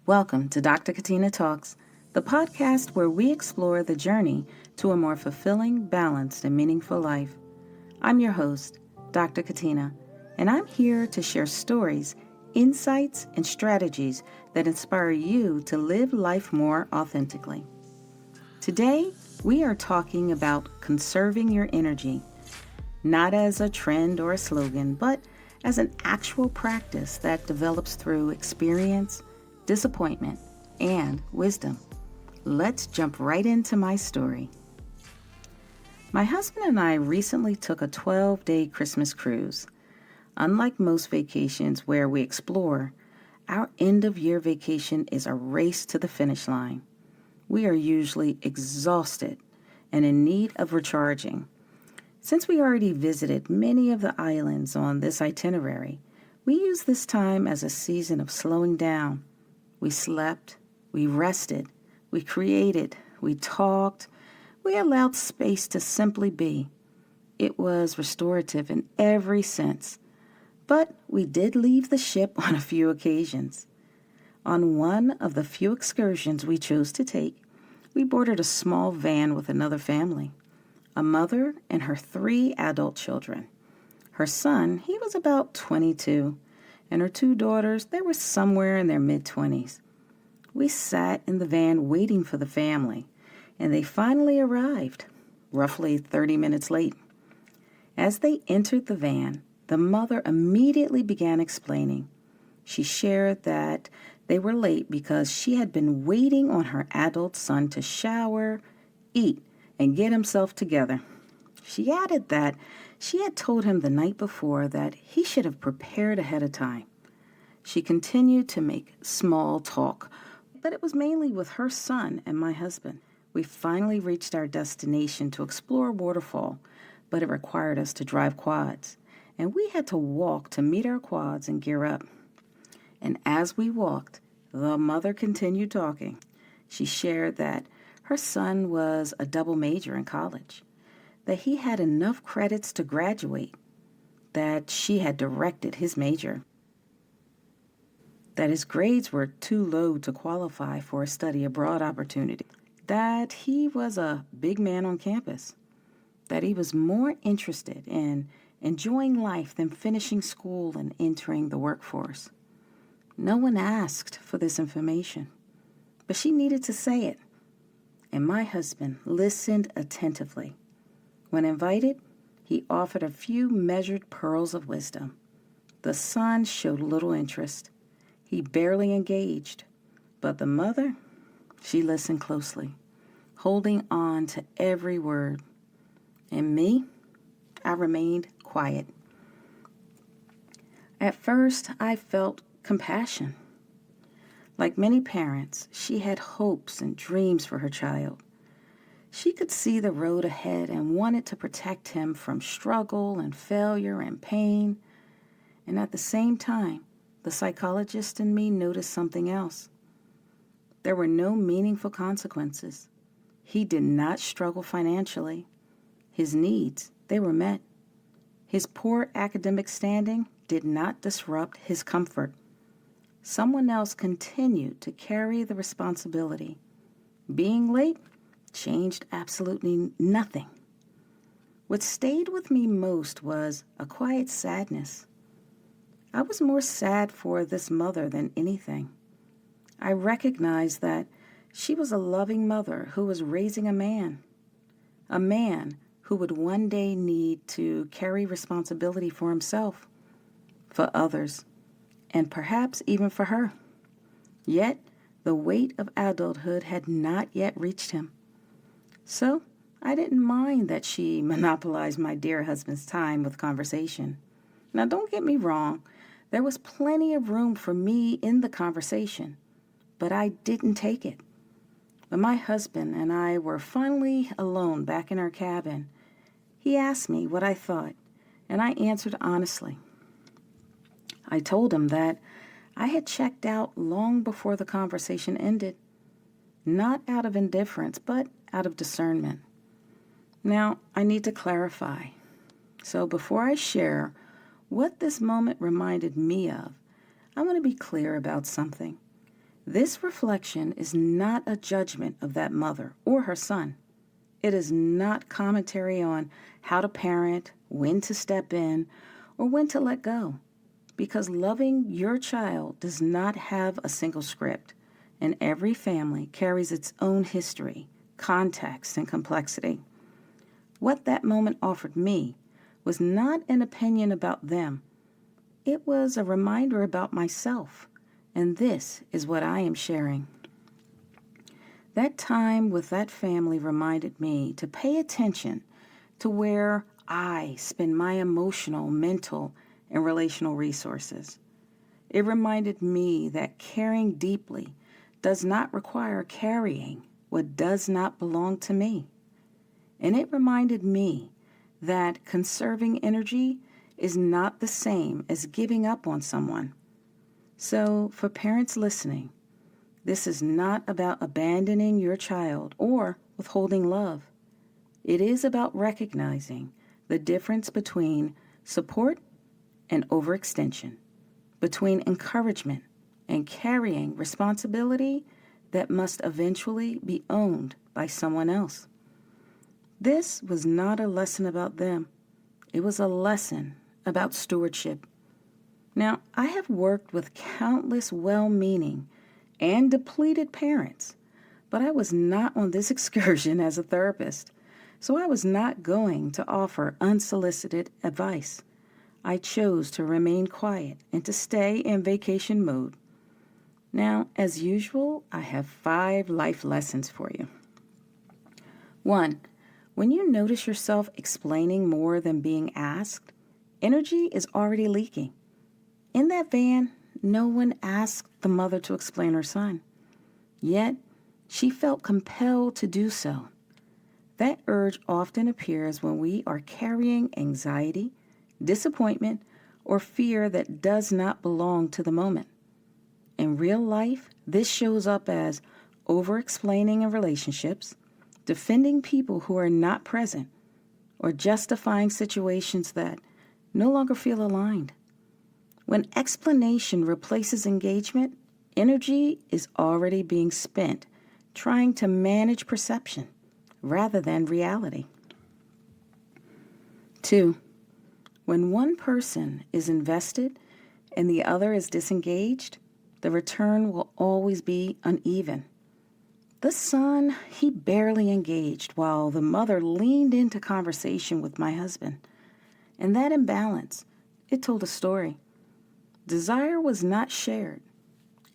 Welcome to Dr. Katina Talks, the podcast where we explore the journey to a more fulfilling, balanced, and meaningful life. I'm your host, Dr. Katina, and I'm here to share stories, insights, and strategies that inspire you to live life more authentically. Today, we are talking about conserving your energy, not as a trend or a slogan, but as an actual practice that develops through experience, disappointment, and wisdom. Let's jump right into my story. My husband and I recently took a 12-day Christmas cruise. Unlike most vacations where we explore, our end-of-year vacation is a race to the finish line. We are usually exhausted and in need of recharging. Since we already visited many of the islands on this itinerary, we use this time as a season of slowing down. We slept, we rested, we created, we talked, we allowed space to simply be. It was restorative in every sense, but we did leave the ship on a few occasions. On one of the few excursions we chose to take, we boarded a small van with another family, a mother and her 3 adult children. Her son, he was about 22, and her 2 daughters, they were somewhere in their mid-20s. We sat in the van waiting for the family, and they finally arrived, roughly 30 minutes late. As they entered the van, the mother immediately began explaining. She shared that they were late because she had been waiting on her adult son to shower, eat, and get himself together. She added that she had told him the night before that he should have prepared ahead of time. She continued to make small talk, but it was mainly with her son and my husband. We finally reached our destination to explore a waterfall, but it required us to drive quads, and we had to walk to meet our quads and gear up. And as we walked, the mother continued talking. She shared that her son was a double major in college, that he had enough credits to graduate, that she had directed his major, that his grades were too low to qualify for a study abroad opportunity, that he was a big man on campus, that he was more interested in enjoying life than finishing school and entering the workforce. No one asked for this information, but she needed to say it. And my husband listened attentively. When invited, he offered a few measured pearls of wisdom. The son showed little interest. He barely engaged. But the mother, she listened closely, holding on to every word. And me, I remained quiet. At first, I felt compassion. Like many parents, she had hopes and dreams for her child. She could see the road ahead and wanted to protect him from struggle and failure and pain. And at the same time, the psychologist in me noticed something else. There were no meaningful consequences. He did not struggle financially. His needs, they were met. His poor academic standing did not disrupt his comfort. Someone else continued to carry the responsibility. Being late changed absolutely nothing. What stayed with me most was a quiet sadness. I was more sad for this mother than anything. I recognized that she was a loving mother who was raising a man who would one day need to carry responsibility for himself, for others, and perhaps even for her. Yet, the weight of adulthood had not yet reached him. So, I didn't mind that she monopolized my dear husband's time with conversation. Now, don't get me wrong, there was plenty of room for me in the conversation, but I didn't take it. When my husband and I were finally alone back in our cabin, he asked me what I thought, and I answered honestly. I told him that I had checked out long before the conversation ended, not out of indifference, but out of discernment. Now, I need to clarify. So before I share what this moment reminded me of, I want to be clear about something. This reflection is not a judgment of that mother or her son. It is not commentary on how to parent, when to step in, or when to let go, because loving your child does not have a single script, and every family carries its own history, context, and complexity. What that moment offered me was not an opinion about them. It was a reminder about myself, and this is what I am sharing. That time with that family reminded me to pay attention to where I spend my emotional, mental, and relational resources. It reminded me that caring deeply does not require carrying what does not belong to me. And it reminded me that conserving energy is not the same as giving up on someone. So, for parents listening, this is not about abandoning your child or withholding love. It is about recognizing the difference between support and overextension, between encouragement and carrying responsibility that must eventually be owned by someone else. This was not a lesson about them. It was a lesson about stewardship. Now, I have worked with countless well-meaning and depleted parents, but I was not on this excursion as a therapist, so I was not going to offer unsolicited advice. I chose to remain quiet and to stay in vacation mode. Now, as usual, I have 5 life lessons for you. 1. When you notice yourself explaining more than being asked, energy is already leaking. In that van, no one asked the mother to explain her son. Yet, she felt compelled to do so. That urge often appears when we are carrying anxiety, disappointment, or fear that does not belong to the moment. In real life, this shows up as over-explaining in relationships, defending people who are not present, or justifying situations that no longer feel aligned. When explanation replaces engagement, energy is already being spent trying to manage perception rather than reality. 2. When one person is invested and the other is disengaged, the return will always be uneven. The son, he barely engaged while the mother leaned into conversation with my husband. And that imbalance, it told a story. Desire was not shared.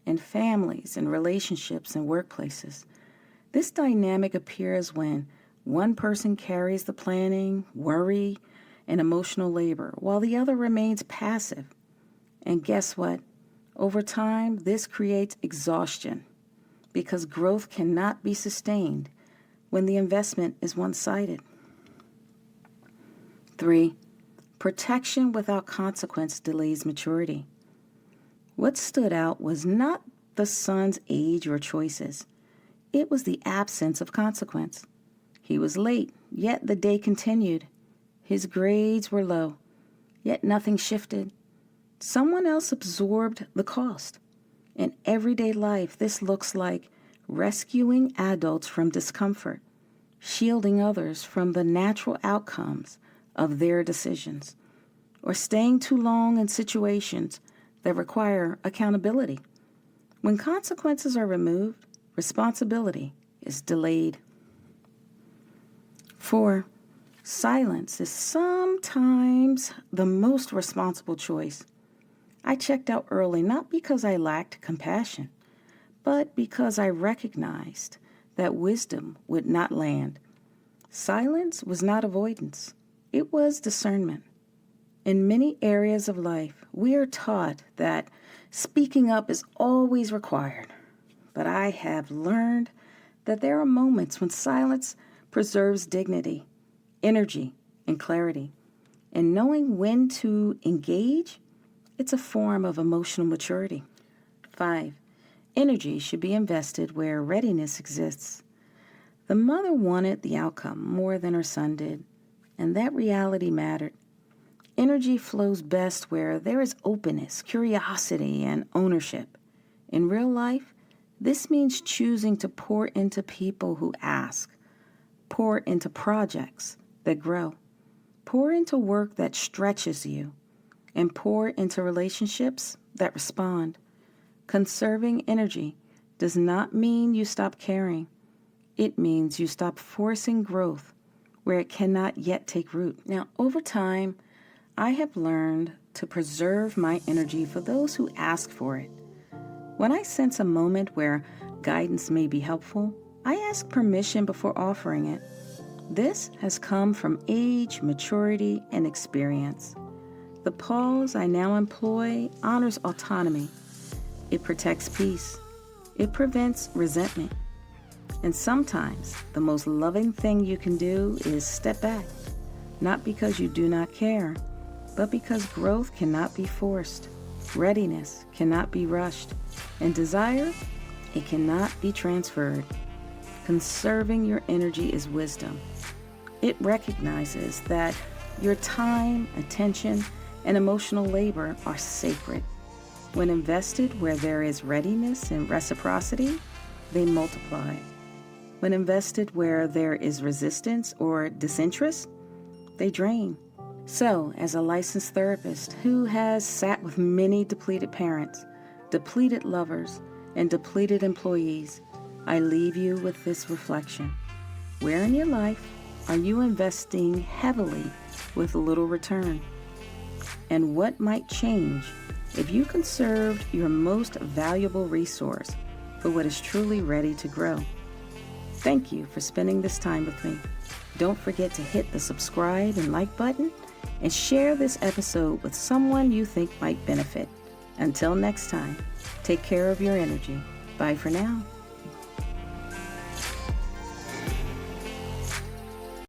In families and relationships and workplaces, this dynamic appears when one person carries the planning, worry, and emotional labor, while the other remains passive. And guess what? Over time, this creates exhaustion because growth cannot be sustained when the investment is one-sided. 3. Protection without consequence delays maturity. What stood out was not the son's age or choices. It was the absence of consequence. He was late, yet the day continued. His grades were low, yet nothing shifted. Someone else absorbed the cost. In everyday life, this looks like rescuing adults from discomfort, shielding others from the natural outcomes of their decisions, or staying too long in situations that require accountability. When consequences are removed, responsibility is delayed. 4. Silence is sometimes the most responsible choice. I checked out early not because I lacked compassion, but because I recognized that wisdom would not land. Silence was not avoidance. It was discernment. In many areas of life, we are taught that speaking up is always required. But I have learned that there are moments when silence preserves dignity, energy, and clarity. And knowing when to engage, it's a form of emotional maturity. 5. Energy should be invested where readiness exists. The mother wanted the outcome more than her son did, and that reality mattered. Energy flows best where there is openness, curiosity, and ownership. In real life, This means choosing to pour into people who ask, pour into projects that grow, pour into work that stretches you, and pour into relationships that respond. Conserving energy does not mean you stop caring. It means you stop forcing growth where it cannot yet take root. Now, over time, I have learned to preserve my energy for those who ask for it. When I sense a moment where guidance may be helpful, I ask permission before offering it. This has come from age, maturity, and experience. The pause I now employ honors autonomy. It protects peace. It prevents resentment. And sometimes the most loving thing you can do is step back, not because you do not care, but because growth cannot be forced, readiness cannot be rushed, and desire, it cannot be transferred. Conserving your energy is wisdom. It recognizes that your time, attention, and emotional labor are sacred. When invested where there is readiness and reciprocity, they multiply. When invested where there is resistance or disinterest, they drain. So, as a licensed therapist who has sat with many depleted parents, depleted lovers, and depleted employees, I leave you with this reflection. Where in your life are you investing heavily with little return? And what might change if you conserved your most valuable resource for what is truly ready to grow? Thank you for spending this time with me. Don't forget to hit the subscribe and like button and share this episode with someone you think might benefit. Until next time, take care of your energy. Bye for now.